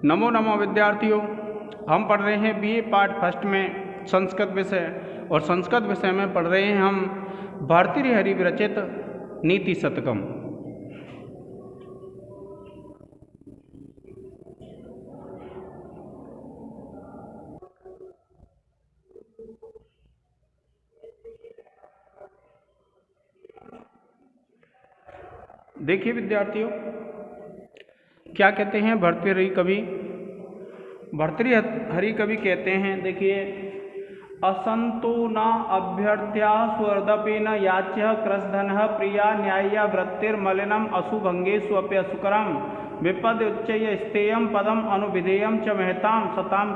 नमो नमो विद्यार्थियों, हम पढ़ रहे हैं बीए पार्ट फर्स्ट में संस्कृत विषय। और संस्कृत विषय में पढ़ रहे हैं हम भर्तृहरि विरचित नीति शतकम। देखिए विद्यार्थियों, क्या कहते हैं भर्तृहरि कवि। भर्तृहरि कवि कहते हैं, देखिए, असंतो न अभ्यर्थ्या स्वरदपि न याच्य क्रसधनः प्रिया न्याय्या वृत्तिर्मलिनम अशुभंगे स्वप्य असुकरम विपद उच्चय स्तेयम पदम अनुविधेयम च महताम सताम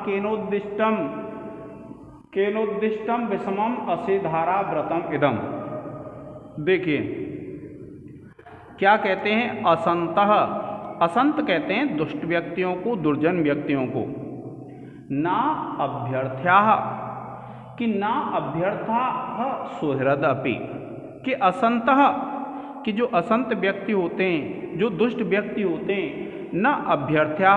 केनोद्दिष्टम विषमम असिधारा व्रतम इदम। देखिए क्या कहते हैं, असंतः, असंत कहते हैं दुष्ट व्यक्तियों को, दुर्जन व्यक्तियों को। ना अभ्यर्थ्या, कि ना अभ्यर्था सुहृद अपि, कि असंत, कि जो असंत व्यक्ति होते हैं, जो दुष्ट व्यक्ति होते हैं, न अभ्यर्थ्या,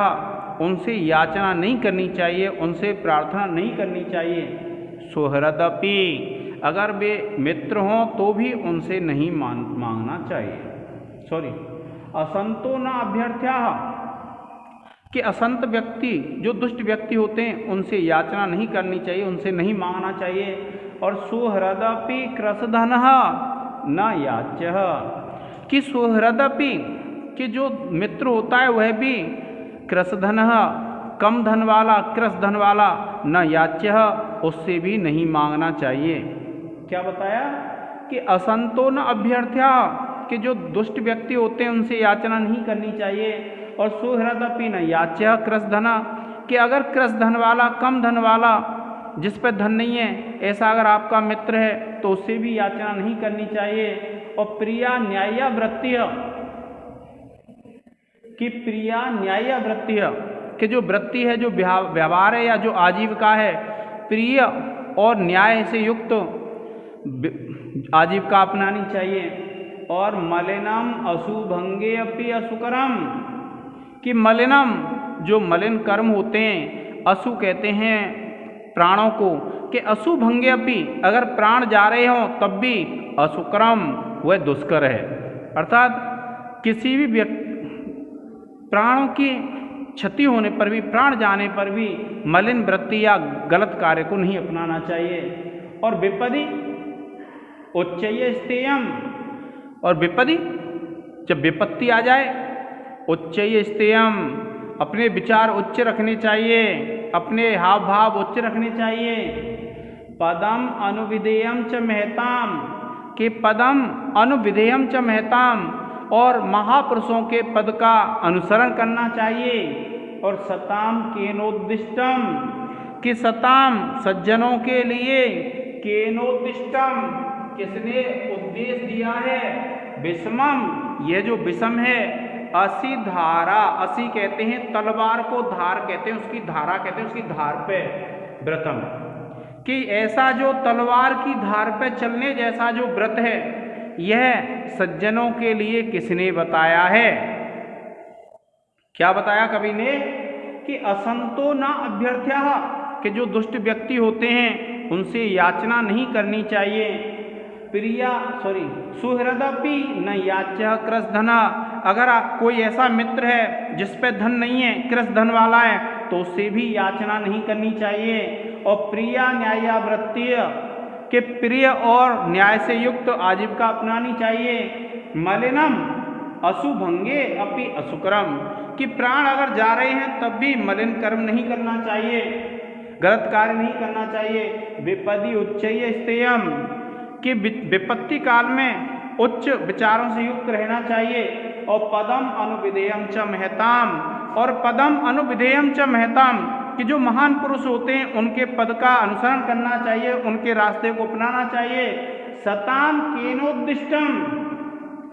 उनसे याचना नहीं करनी चाहिए, उनसे प्रार्थना नहीं करनी चाहिए। सुहृद अपि, अगर वे मित्र हों तो भी उनसे नहीं मांगना चाहिए। असंतो न अभ्यर्थ्या, कि असंत व्यक्ति, जो दुष्ट व्यक्ति होते हैं, उनसे याचना नहीं करनी चाहिए, उनसे नहीं मांगना चाहिए। और सुहृदपि क्रसधनः न याच्य, कि सुहृदपि, कि जो मित्र होता है वह भी क्रसधनः, कम धन वाला, क्रस धन वाला, न याच्य, उससे भी नहीं मांगना चाहिए। क्या बताया कि असंतो न अभ्यर्थ्या, कि जो दुष्ट व्यक्ति होते हैं उनसे याचना नहीं करनी चाहिए। और सुहृदपि न याच्य क्रसधना, कि अगर क्रस धन वाला, कम धन वाला, जिस पर धन नहीं है, ऐसा अगर आपका मित्र है तो उससे भी याचना नहीं करनी चाहिए। और प्रिया न्याय्या वृत्तिः, कि प्रिया न्याय्या वृत्तिः, कि जो वृत्ति है, जो व्यवहार है या जो आजीविका है, प्रिय और न्याय से युक्त आजीविका अपनानी चाहिए। और मलिनम अशुभंगे अपि असुकरम, कि मलिनम, जो मलिन कर्म होते हैं, अशु कहते हैं प्राणों को, कि अशुभंगे अपि, अगर प्राण जा रहे हों तब भी असुकरम, वह दुष्कर है। अर्थात किसी भी व्यक्ति, प्राणों की क्षति होने पर भी, प्राण जाने पर भी मलिन वृत्ति या गलत कार्य को नहीं अपनाना चाहिए। और विपदि उच्चय स्तेयम, और विपदि, जब विपत्ति आ जाए, उच्चय स्तेयम, अपने विचार उच्च रखने चाहिए, अपने हाव भाव उच्च रखने चाहिए। पदम अनुविधेयम च महताम, कि पदम अनुविधेयम च महताम, और महापुरुषों के पद का अनुसरण करना चाहिए। और सताम केनोद्दिष्टम, कि सताम सज्जनों के लिए, केनोद्दिष्टम, किसने उद्देश्य दिया है, विषमम, यह जो विषम है, असी धारा, असी कहते हैं तलवार को, धार कहते हैं उसकी, धारा कहते हैं उसकी धार पे, व्रतम, कि ऐसा जो तलवार की धार पे चलने जैसा जो व्रत है, यह सज्जनों के लिए किसने बताया है। क्या बताया कवि ने, कि असंतो न अभ्यर्थ्या, कि जो दुष्ट व्यक्ति होते हैं उनसे याचना नहीं करनी चाहिए। सुहृदपि न याच्य क्रसधना, अगर कोई ऐसा मित्र है जिस पे धन नहीं है, क्रस धन वाला है, तो उससे भी याचना नहीं करनी चाहिए। और प्रिया न्याय्या वृत्तिः, के प्रिय और न्याय से युक्त आजीविका अपनानी चाहिए। मलिनम अशुभंगे अपि असुकरम, कि प्राण अगर जा रहे हैं तब भी मलिन कर्म नहीं करना चाहिए, गलत कार्य नहीं करना चाहिए। विपदि उच्चय स्तेयम, कि विपत्ति काल में उच्च विचारों से युक्त रहना चाहिए। और पदम अनुविधेयम च महताम, और पदम अनुविधेयम च महताम, कि जो महान पुरुष होते हैं उनके पद का अनुसरण करना चाहिए, उनके रास्ते को अपनाना चाहिए। सताम केनोद्दिष्टम,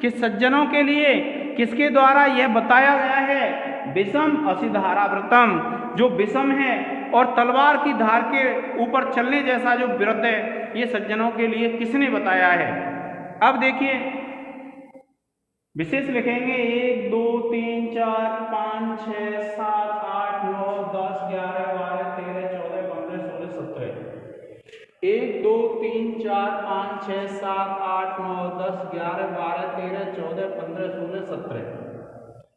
कि सज्जनों के लिए किसके द्वारा यह बताया गया है, विषम असिधारा व्रतम, जो विषम है और तलवार की धार के ऊपर चलने जैसा जो व्रत है, ये सज्जनों के लिए किसने बताया है। अब देखिए, विशेष लिखेंगे 1 2 3 4 5 6 7 8 9 10 11 12 13 14 15 16 17। 1 2 3 4 5 6 7 8 9 10 11 12 13 14 15 16 17।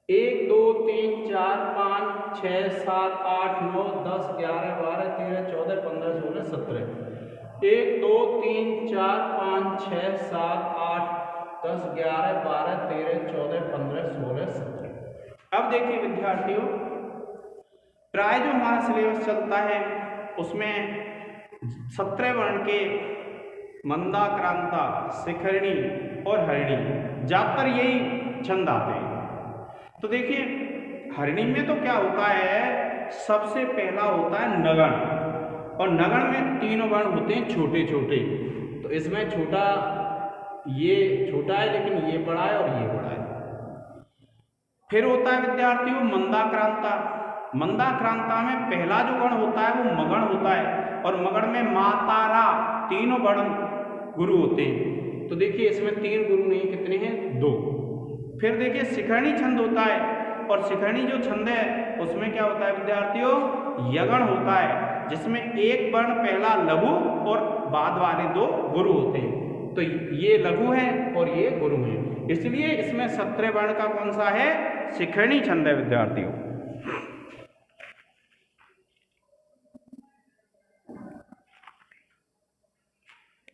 1 2 3 4 5 6 7 8 9 10 11 12 13 14 15 16 17। 1 2 3 4 5 6 7 8 10 11 12 13 14 15 16 17। अब देखिए विद्यार्थियों, प्राय जो हमारा सिलेबस चलता है उसमें 17 वर्ण के मंदा, क्रांता, शिखरणी और हरिणी ज्यादातर यही छंद आते हैं। तो देखिए हरिणी में तो क्या होता है, सबसे पहला होता है नगण, और नगण में तीनों वर्ण होते हैं छोटे छोटे। तो इसमें छोटा, ये छोटा है लेकिन ये बड़ा है और ये बड़ा है। फिर होता है विद्यार्थियों मंदाक्रांता। मंदाक्रांता में पहला जो गण होता है वो मगण होता है, और मगण में मातारा तीनों वर्ण गुरु होते हैं। तो देखिए इसमें 3 गुरु नहीं, कितने हैं, 2। फिर देखिए शिखरणी छंद होता है, और शिखरणी जो छंद है उसमें क्या होता है विद्यार्थियों, यगण होता है, जिसमें एक वर्ण पहला लघु और बाद वाले 2 गुरु होते हैं। तो ये लघु है और ये गुरु है, इसलिए इसमें 17 वर्ण का कौन सा है, शिखरणी छंद है विद्यार्थियों।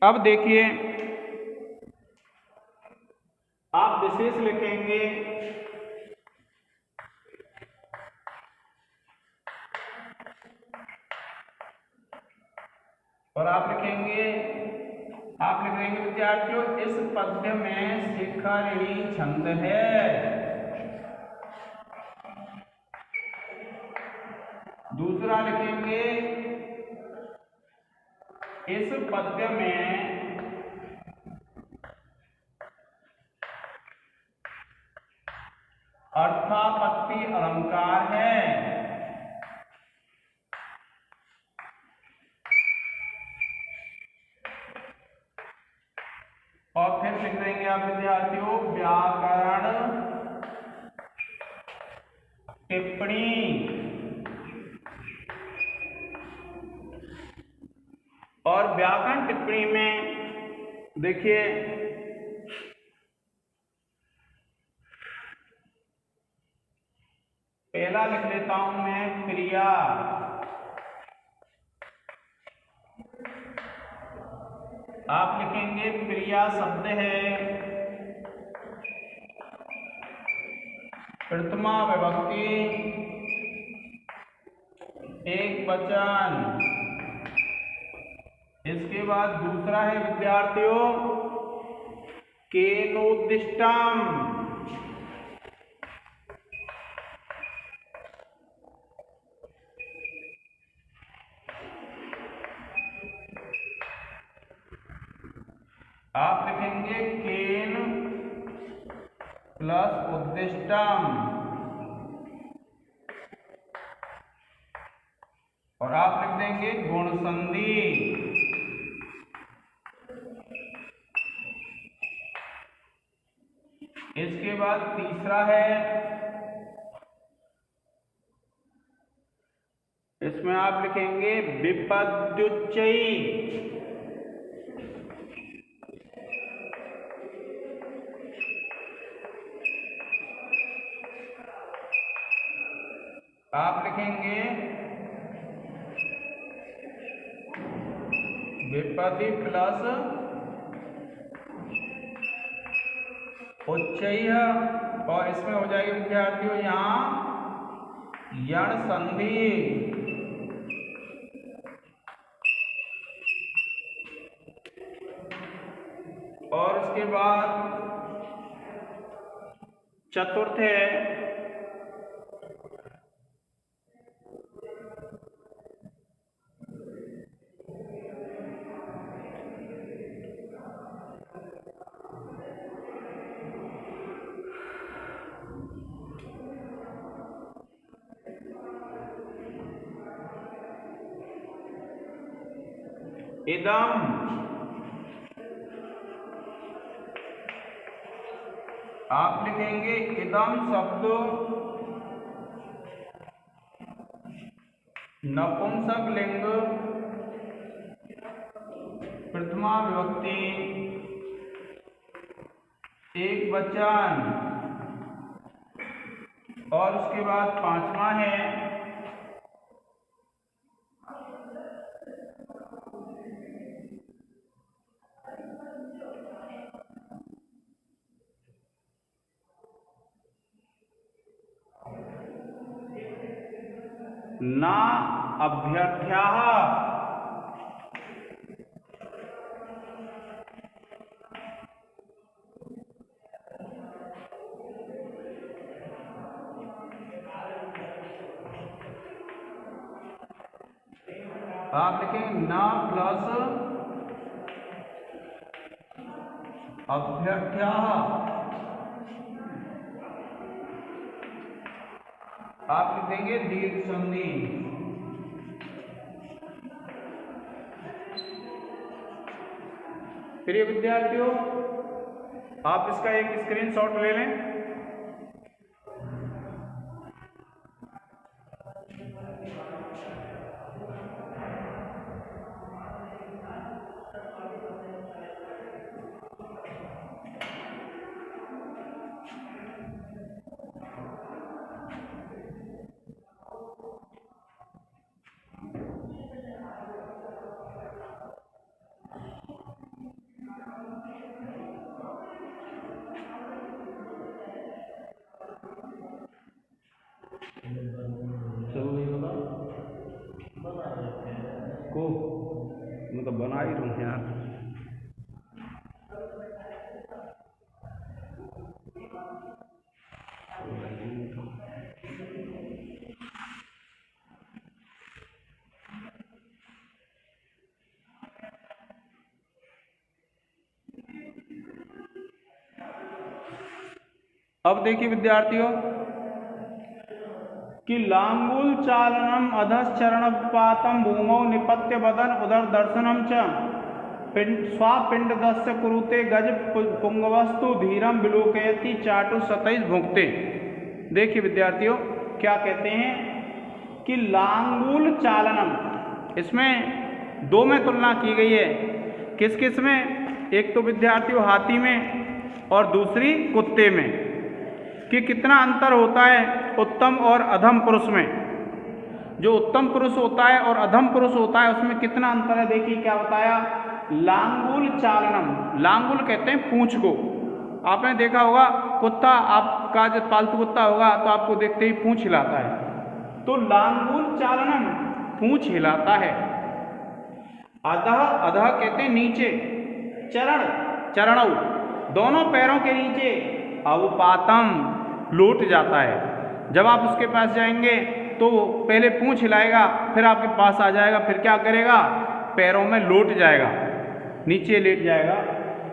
अब देखिए आप विशेष लिखेंगे और आप लिख देंगे विद्यार्थियों, इस पद्य में शिखरणी छंद है। दूसरा लिखेंगे, इस पद्य में अर्थापत्ति अलंकार है। और फिर लिख देंगे आप विद्यार्थियों व्याकरण टिप्पणी। और व्याकरण टिप्पणी में देखिए पहला लिख लेता हूं मैं क्रिया। आप लिखेंगे क्रिया शब्द है प्रथमा विभक्ति एक वचन। इसके बाद दूसरा है विद्यार्थियों केनोद्दिष्टम। आप लिखेंगे केन प्लस उद्दिष्टम। और आप लिख देंगे गुण संधि। इसके बाद तीसरा है, इसमें आप लिखेंगे विपद्युच्चयी। आप लिखेंगे विपत्ति प्लस उच्चय, और इसमें हो जाएगी विद्यार्थियों यहां यण संधि। और उसके बाद चतुर्थ है इदम। आप लिखेंगे इदम शब्द नपुंसक लिंग प्रथमा विभक्ति एक वचन और उसके बाद पांचवा है ना अभ्यर्थ्याः। आप लिखेंगे न प्लस अभ्यर्थ्याः। आप लिख देंगे दीर्घ संधि। प्रिय विद्यार्थियों, आप इसका एक स्क्रीनशॉट ले लें। को मैं तो बना ही रहूं यार। अब देखिए विद्यार्थियों कि लांगूल चालनम अधश्चरणपातम भूमौ निपत्य वदन उदर दर्शनम च स्वापिंडदस्य कुरुते गज पुंगवस्तु धीरम विलोकयति चाटु सतैष भुंक्ते। देखिए विद्यार्थियों क्या कहते हैं कि लांगूल चालनम, इसमें दो में तुलना की गई है। किस किस में? एक तो विद्यार्थियों हाथी में और दूसरी कुत्ते में, कि कितना अंतर होता है उत्तम और अधम पुरुष में। जो उत्तम पुरुष होता है और अधम पुरुष होता है उसमें कितना अंतर है। देखिए क्या बताया, लांगुल चालनम, लांगुल कहते हैं पूंछ को। आपने देखा होगा कुत्ता, आपका जो पालतू कुत्ता होगा तो आपको देखते ही पूंछ हिलाता है, तो लांगुल चालनम पूंछ हिलाता है। अधः, अधः कहते हैं नीचे, चरण, चरणौ दोनों पैरों के नीचे, अवपातम लौट जाता है। जब आप उसके पास जाएंगे तो पहले पूंछ हिलाएगा, फिर आपके पास आ जाएगा, फिर क्या करेगा, पैरों में लौट जाएगा, नीचे लेट जाएगा।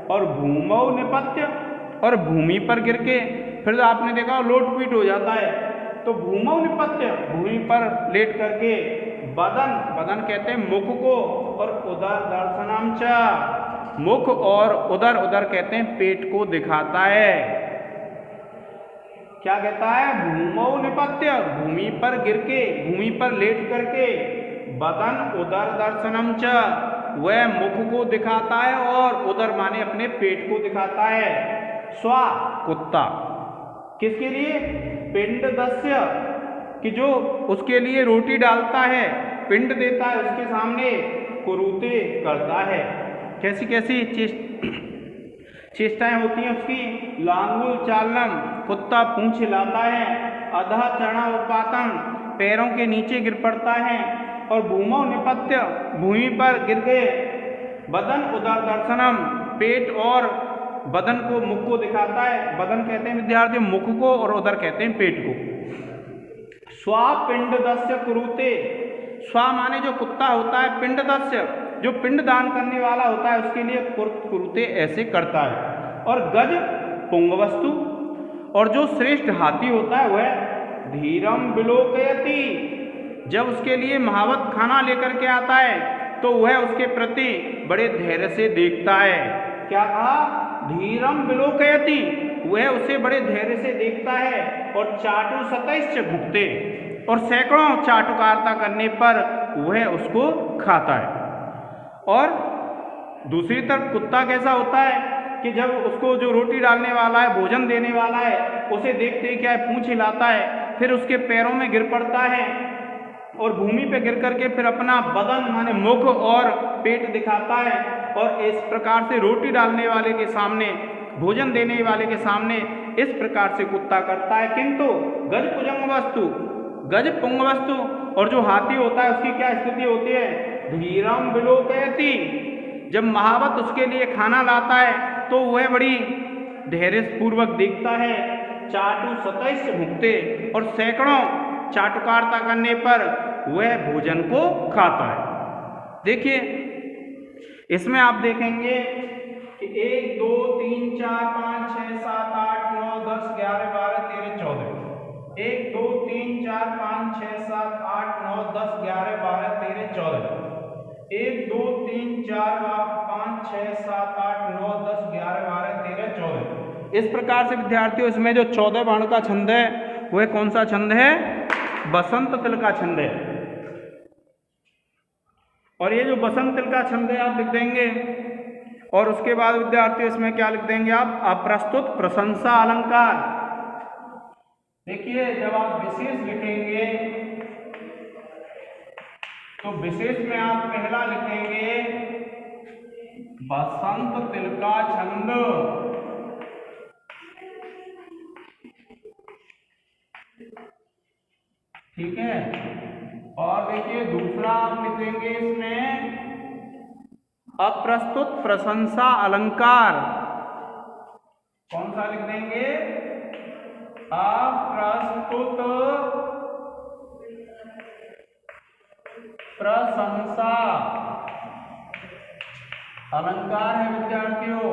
और भूमौ निपत्य, और भूमि पर गिर के फिर आपने देखा लोट पीट हो जाता है, तो भूमौ निपत्य भूमि पर लेट करके बदन, बदन कहते हैं मुख को, और उदर दर्शनम च, मुख और उदर, उदर कहते हैं पेट को दिखाता है। क्या कहता है, भूमौ निपत्य भूमि पर गिर के, भूमि पर लेट करके, बदन उदर दर्शनम च वह मुख को दिखाता है, और उदर माने अपने पेट को दिखाता है। स्वा कुत्ता, किसके लिए, पिंड दस्य, कि जो उसके लिए रोटी डालता है, पिंड देता है उसके सामने, कुरुते करता है। कैसी कैसी चेष्टाएं होती हैं उसकी। लांगुल चालनम कुत्ता पूंछ हिलाता है, अधः चरणोपातम पैरों के नीचे गिर पड़ता है, और भूमौ निपत्य भूमि पर गिर गए, बदन उदर दर्शनम पेट और बदन को, मुख को दिखाता है। बदन कहते हैं विद्यार्थी मुख को, और उदर कहते हैं पेट को। स्वापिंडदस्य कुरुते, स्वा माने जो कुत्ता होता है, पिंडदस्य जो पिंड दान करने वाला होता है उसके लिए कुरुते ऐसे करता है। और गज पुंगवस्तु, और जो श्रेष्ठ हाथी होता है वह धीरम विलोकयति, जब उसके लिए महावत खाना लेकर के आता है तो वह उसके प्रति बड़े धैर्य से देखता है। क्या कहा, धीरम विलोकयति, वह उसे बड़े धैर्य से देखता है और चाटु सतैश्च भुक्ते, और सैकड़ों चाटुकारिता करने पर वह उसको खाता है। और दूसरी तरफ कुत्ता कैसा होता है कि जब उसको जो रोटी डालने वाला है, भोजन देने वाला है, उसे देखते ही क्या है, पूंछ हिलाता है, फिर उसके पैरों में गिर पड़ता है और भूमि पे गिर करके फिर अपना बदन माने मुख और पेट दिखाता है, और इस प्रकार से रोटी डालने वाले के सामने, भोजन देने वाले के सामने इस प्रकार से कुत्ता करता है। किंतु गज पुंग वस्तु, और जो हाथी होता है उसकी क्या स्थिति होती है, धीरम विलोकयति, जब महावत उसके लिए खाना लाता है तो वह बड़ी धैर्य पूर्वक देखता है, चाटु सतैश्च भुक्ते, और सैकड़ों चाटुकारिता करने पर वह भोजन को खाता है। देखिए इसमें आप देखेंगे कि 1 2 3 4 5 6 7 8 9 10 11 12 13 14, 1 2 3 4 5 6 7 8 9 10 11 12 13 14, 1 2 3 4 5 6 7 8 9 10 11 12 13 14। इस प्रकार से विद्यार्थियों इसमें जो 14 बाण का छंद है वह कौन सा छंद है, बसंत तिल का छंद है। और ये जो बसंत तिल का छंद है आप लिख देंगे, और उसके बाद विद्यार्थियों इसमें क्या लिख देंगे आप, अप्रस्तुत प्रशंसा अलंकार। देखिए जब आप विशेष लिखेंगे तो विशेष में आप पहला लिखेंगे बसंत तिल का छंद, ठीक है। और देखिए दूसरा आप लिखेंगे इसमें अप्रस्तुत प्रशंसा अलंकार। कौन सा लिख देंगे, अप्रस्तुत प्रशंसा अलंकार है विद्यार्थियों।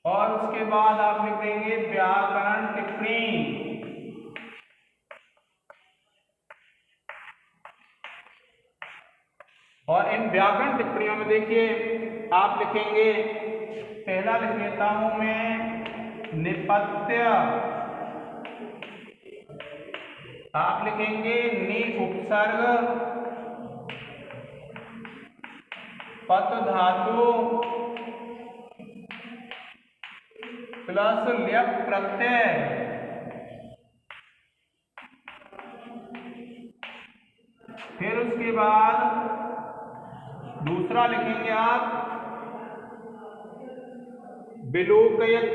और उसके बाद आप लिख देंगे व्याकरण टिप्पणी। और इन व्याकरण टिप्पणियों में देखिए आप लिखेंगे, पहला लिख लेता हूं मैं निपत्य, आप लिखेंगे नि उपसर्ग पत धातु प्लस ल्यप प्रत्यय, फिर उसके बाद दूसरा लिखेंगे आप विलोकयत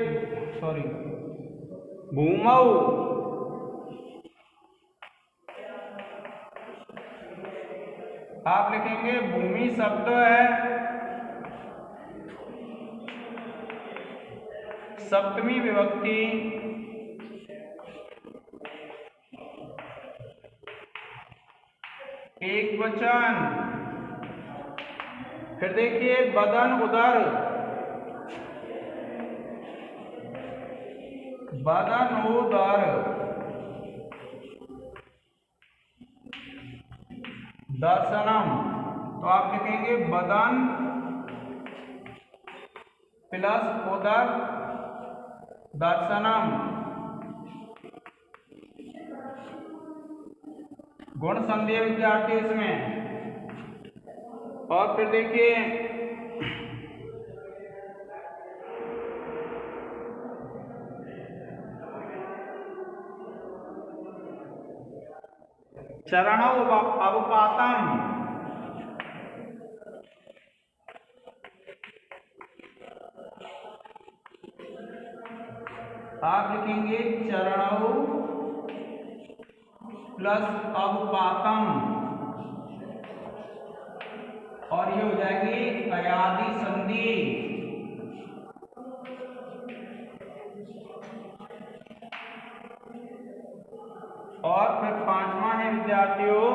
भूमौ, आप लिखेंगे भूमि शब्द है सप्तमी विभक्ति, एक वचन। फिर देखिए बदन उदर, बदन उदर, दर्शनम, तो आप लिखेंगे बदन प्लस उदर दर्शनम। गुण संधि विद्यार्थी इसमें। और फिर देखिए चरणौ अवपातम, आप लिखेंगे चरणौ प्लस अवपातम, और ये हो जाएगी अयादि संधि। और फिर पांचवा है विद्यार्थियों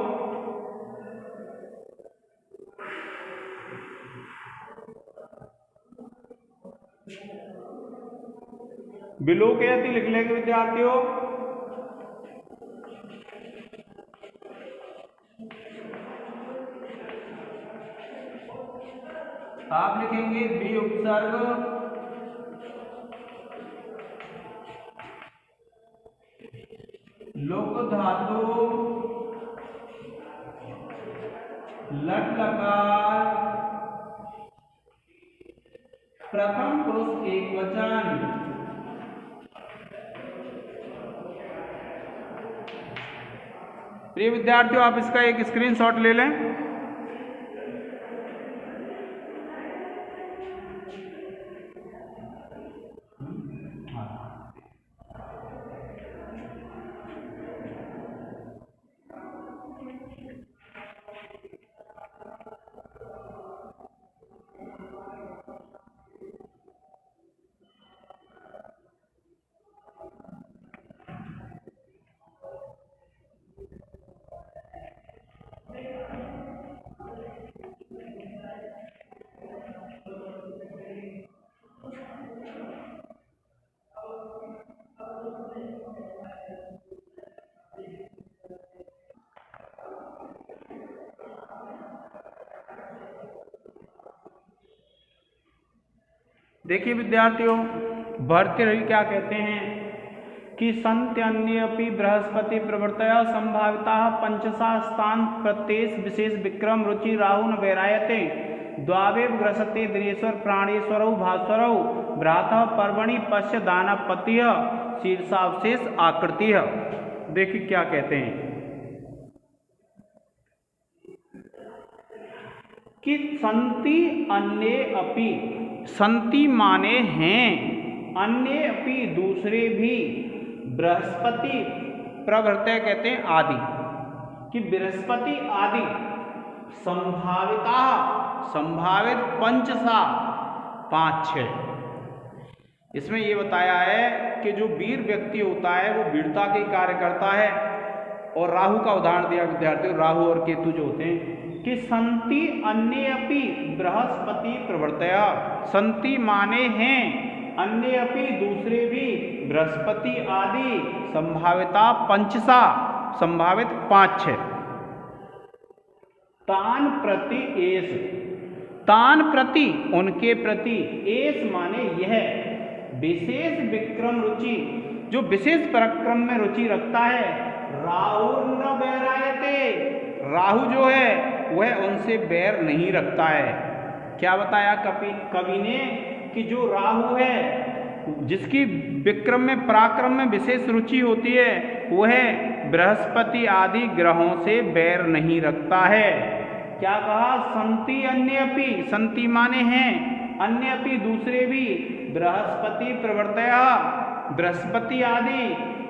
विलोकयति, लिख लेंगे विद्यार्थियों। आप लिखेंगे बी उपसर्ग लुक धातु लट लकार प्रथम पुरुष एकवचन। प्रिय विद्यार्थियों, आप इसका एक स्क्रीनशॉट ले लें। देखिए विद्यार्थियों, भर्तृहरि क्या कहते हैं कि संत्यन्यपि बृहस्पति प्रवृत्तया संभाविता पंचसा स्थान प्रत्येष विशेष विक्रम रुचि राहु न वैरायते द्वावेव ग्रसते दिनेश्वर प्राणेश्वरौ भास्वरौ भ्रातः पर्वणि पश्य दानपति शीर्षावशेष आकृति। देखिए क्या कहते हैं कि संति अन्ये अपि, संति माने हैं, अन्य अपि दूसरे भी, बृहस्पति प्रवृत्तय कहते हैं आदि, कि बृहस्पति आदि संभाविता, संभावित पंचसा, 5-6। इसमें यह बताया है कि जो वीर व्यक्ति होता है वो वीरता के कार्य करता है। और राहु का उदाहरण दिया विद्यार्थियों, राहु और केतु जो होते हैं कि संति अन्य अपि बृहस्पति प्रवृत्तया, संति माने हैं, अन्य अपि दूसरे भी, बृहस्पति आदि, संभाविता पंचसा, संभावित 5-6। तान प्रति एस, तान प्रति उनके प्रति, एस माने यह, विशेष विक्रम रुचि जो विशेष पराक्रम में रुचि रखता है, राहु न वैरायते, राहु जो है वह उनसे बैर नहीं रखता है। क्या बताया कवि ने कि जो राहु है जिसकी विक्रम में पराक्रम में विशेष रुचि होती है वह बृहस्पति आदि ग्रहों से बैर नहीं रखता है। क्या कहा? संति अन्य अपि, संति माने हैं, अन्य अपि दूसरे भी, बृहस्पति प्रवृत्तया, बृहस्पति आदि,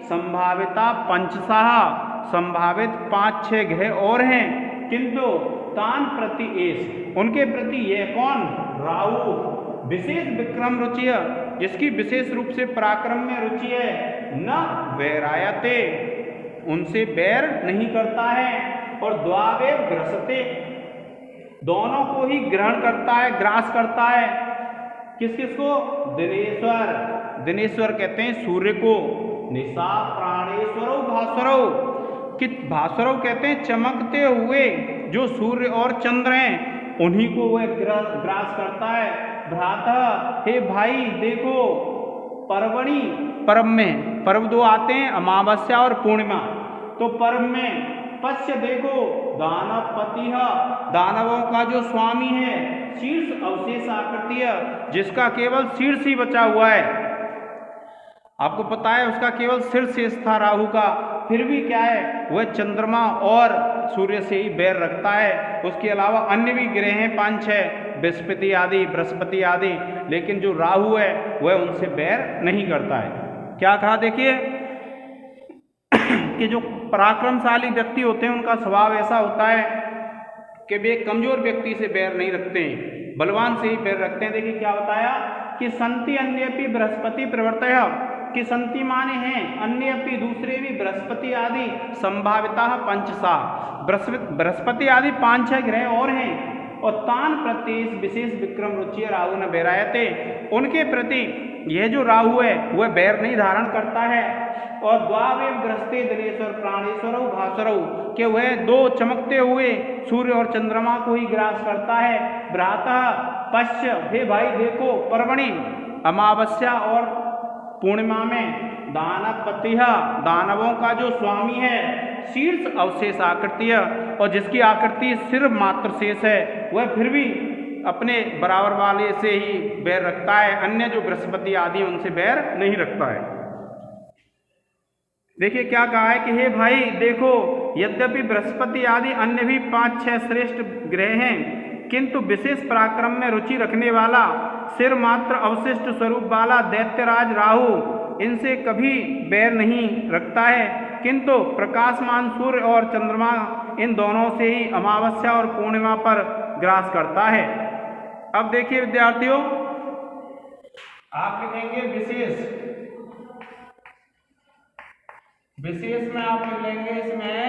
संभाविता पंचसाह, संभावित 5-6 ग्रह और हैं, किंतु तान प्रति एस, उनके प्रति यह कौन? राहु, विशेष विक्रम रुचि है, जिसकी विशेष रूप से पराक्रम में रुचि है, न वैरायते, उनसे बैर नहीं करता है, और द्वावेव ग्रसते, दोनों को ही ग्रहण करता है, ग्रास करता है। किस किस को? दिनेश्वर, दिनेश्वर कहते हैं सूर्य को, निशा प्राणेश्वरौ भास्वरौ, कि भास्वरौ कहते हैं चमकते हुए जो सूर्य और चंद्र हैं उन्हीं को वह ग्रास करता है। भ्राता, हे भाई देखो, पर्वणि, पर्व में, पर्व दो आते हैं अमावस्या और पूर्णिमा, तो पर्व में पश्य देखो, दानवपति, दानवों का जो स्वामी है, शीर्ष अवशेष आकृति है, जिसका केवल शीर्ष ही बचा हुआ है। आपको पता है उसका केवल सिर शेष था राहु का, फिर भी क्या है, वह चंद्रमा और सूर्य से ही बैर रखता है। उसके अलावा अन्य भी ग्रह हैं 5-6, बृहस्पति आदि, बृहस्पति आदि, लेकिन जो राहु है वह उनसे बैर नहीं करता है। क्या कहा? देखिए कि जो पराक्रमशाली व्यक्ति होते हैं उनका स्वभाव ऐसा होता है कि वे कमजोर व्यक्ति से बैर नहीं रखते हैं, बलवान से ही बैर रखते हैं। देखिए क्या बताया कि संति अन्यपि बृहस्पति प्रवृत्तया, कि संति माने हैं, अन्य अपि दूसरे भी, बृहस्पति आदि, संभाविता पंचसा, बृहस्पति आदि 5-6 ग्रह और हैं, और तान प्रत्येष विशेष विक्रम रुचि राहु न बैरायते, उनके प्रति यह जो राहु है वह बैर नहीं धारण करता है। और द्वावेव ग्रस्ते दिनेश्वर प्राणेश्वरौ भास्वरौ, कि वह दो चमकते हुए सूर्य और चंद्रमा को ही ग्रास करता है। भ्राता, पश्य, हे भाई देखो, पर्वणि, अमावस्या और पूर्णिमा में दानवपतिः, दानवों का जो स्वामी है, शीर्ष अवशेष आकृति है, और जिसकी आकृति सिर मात्र शेष है, वह फिर भी अपने बराबर वाले से ही बैर रखता है, अन्य जो बृहस्पति आदि उनसे बैर नहीं रखता है। देखिए क्या कहा है कि हे भाई देखो, यद्यपि बृहस्पति आदि अन्य भी 5-6 श्रेष्ठ ग्रह हैं, किंतु विशेष पराक्रम में रुचि रखने वाला, सिर मात्र अवशिष्ट स्वरूप वाला दैत्यराज राहु इनसे कभी बैर नहीं रखता है, किंतु प्रकाशमान सूर्य और चंद्रमा इन दोनों से ही अमावस्या और पूर्णिमा पर ग्रास करता है। अब देखिए विद्यार्थियों, आप लिखेंगे विशेष, विशेष में आप लिख लेंगे, इसमें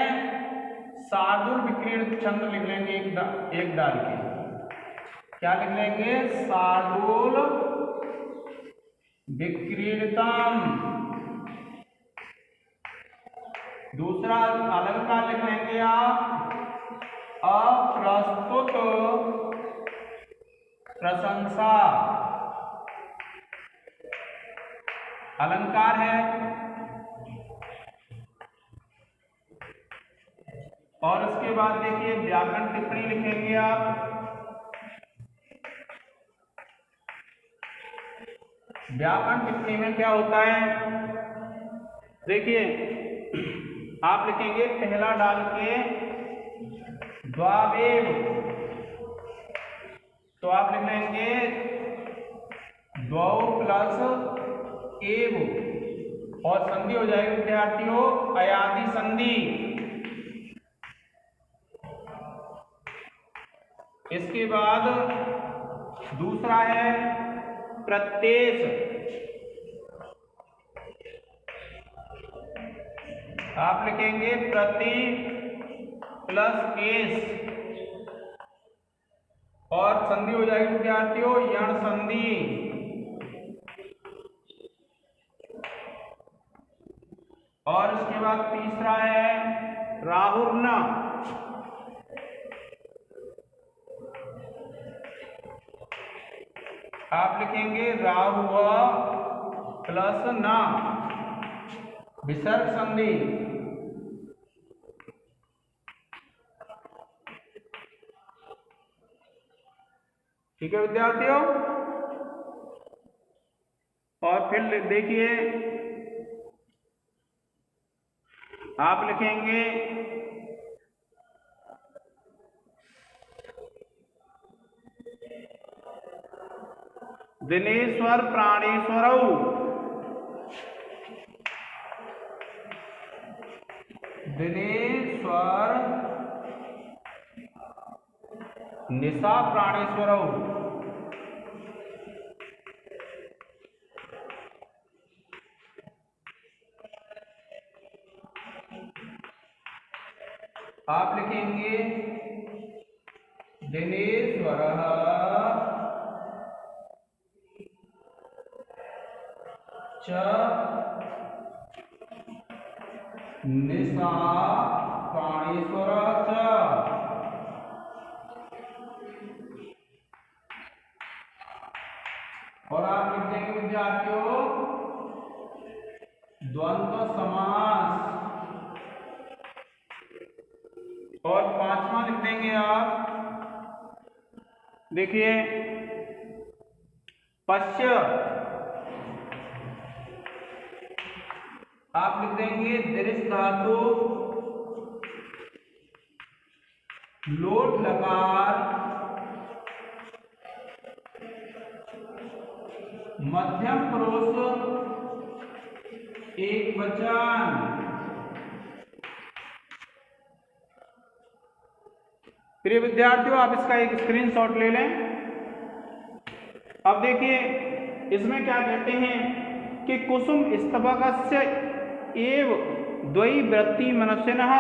शार्दूल विकीर्ण छंद लिख लेंगे, एक डाल के क्या लिख लेंगे, शार्दूल विकीर्णतम। दूसरा अलंकार लिख लेंगे आप, अप्रस्तुत प्रशंसा, अलंकार है। और उसके बाद देखिए व्याकरण टिप्पणी लिखेंगे आप, व्याकरण टिप्पणी में क्या होता है, देखिए आप लिखेंगे पहला डाल के द्वावेव, तो आप लिख लेंगे द्वौ प्लस एव, और संधि हो जाएगी विद्यार्थियों अयादि संधि। इसके बाद दूसरा है प्रत्येश, आप लिखेंगे प्रति प्लस केस, और संधि हो जाएगी विद्यार्थियों यण संधि। और इसके बाद तीसरा है राहुर्न, आप लिखेंगे राहु प्लस न, विसर्ग संधि। ठीक है विद्यार्थियों, और फिर देखिए आप लिखेंगे दिनेश्वर प्राणेश्वरौ, दिनेश्वर निशा प्राणेश्वरौ। आप लिखेंगे दिनेश्वर च निशा प्राणेश्वर च। और आप लिख देंगे विद्यार्थियों द्वंद्व समास, और पांचवा लिख देंगे आप, देखिए पश्य, आप लिख देंगे दृश्य धातु लोट लकार मध्यम पुरुष एक वचन। प्रिय विद्यार्थियों, आप इसका एक स्क्रीनशॉट ले लें। अब देखिए इसमें क्या कहते हैं कि कुसुम स्तबकस्य एव द्वयी वृत्ति मनुष्यनः,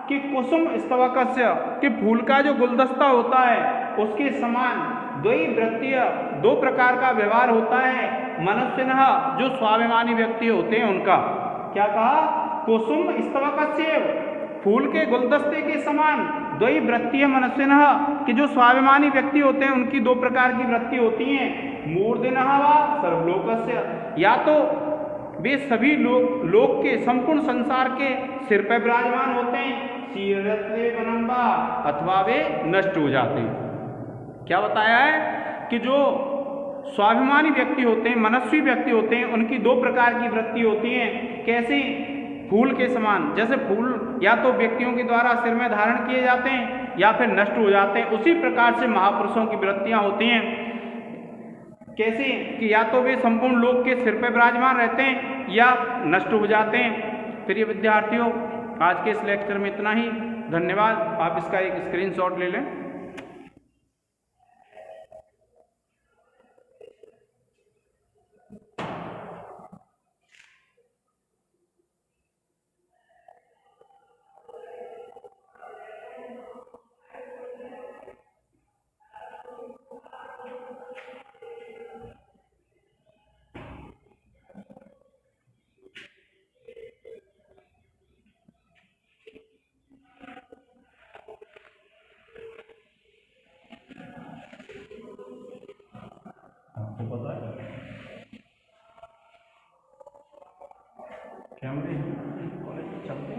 कि कुसुम स्तबकस्य, कि फूल का जो गुलदस्ता होता है उसके समान द्वयी वृत्तिय, दो प्रकार का व्यवहार होता है मनुष्यनः, जो स्वाभिमानी व्यक्ति होते हैं उनका। क्या कहा, कुसुम स्तबकस्य, फूल के गुलदस्ते के समान द्वयी वृत्तिय मनुष्यनः, कि जो स्वाभिमानी व्यक्ति होते हैं उनकी दो प्रकार की वृत्ति होती हैं, मूर्धनः व सर्वलोकस्य, या तो वे सभी लोक के संपूर्ण संसार के सिर पर विराजमान होते हैं, क्षीरत्वे वनम्बा, अथवा वे नष्ट हो जाते हैं। क्या बताया है कि जो स्वाभिमानी व्यक्ति होते हैं, मनस्वी व्यक्ति होते हैं, उनकी दो प्रकार की वृत्ति होती है। कैसी? फूल के समान। जैसे फूल या तो व्यक्तियों के द्वारा सिर में धारण किए जाते हैं या फिर नष्ट हो जाते हैं, उसी प्रकार से महापुरुषों की वृत्तियां होती हैं। कैसे? कि या तो वे संपूर्ण लोक के सिर पर विराजमान रहते हैं या नष्ट हो जाते हैं। प्रिय विद्यार्थियों, आज के इस लेक्चर में इतना ही। धन्यवाद। आप इसका एक स्क्रीनशॉट ले लें। आपको पता है कैमरे कॉलेज चलते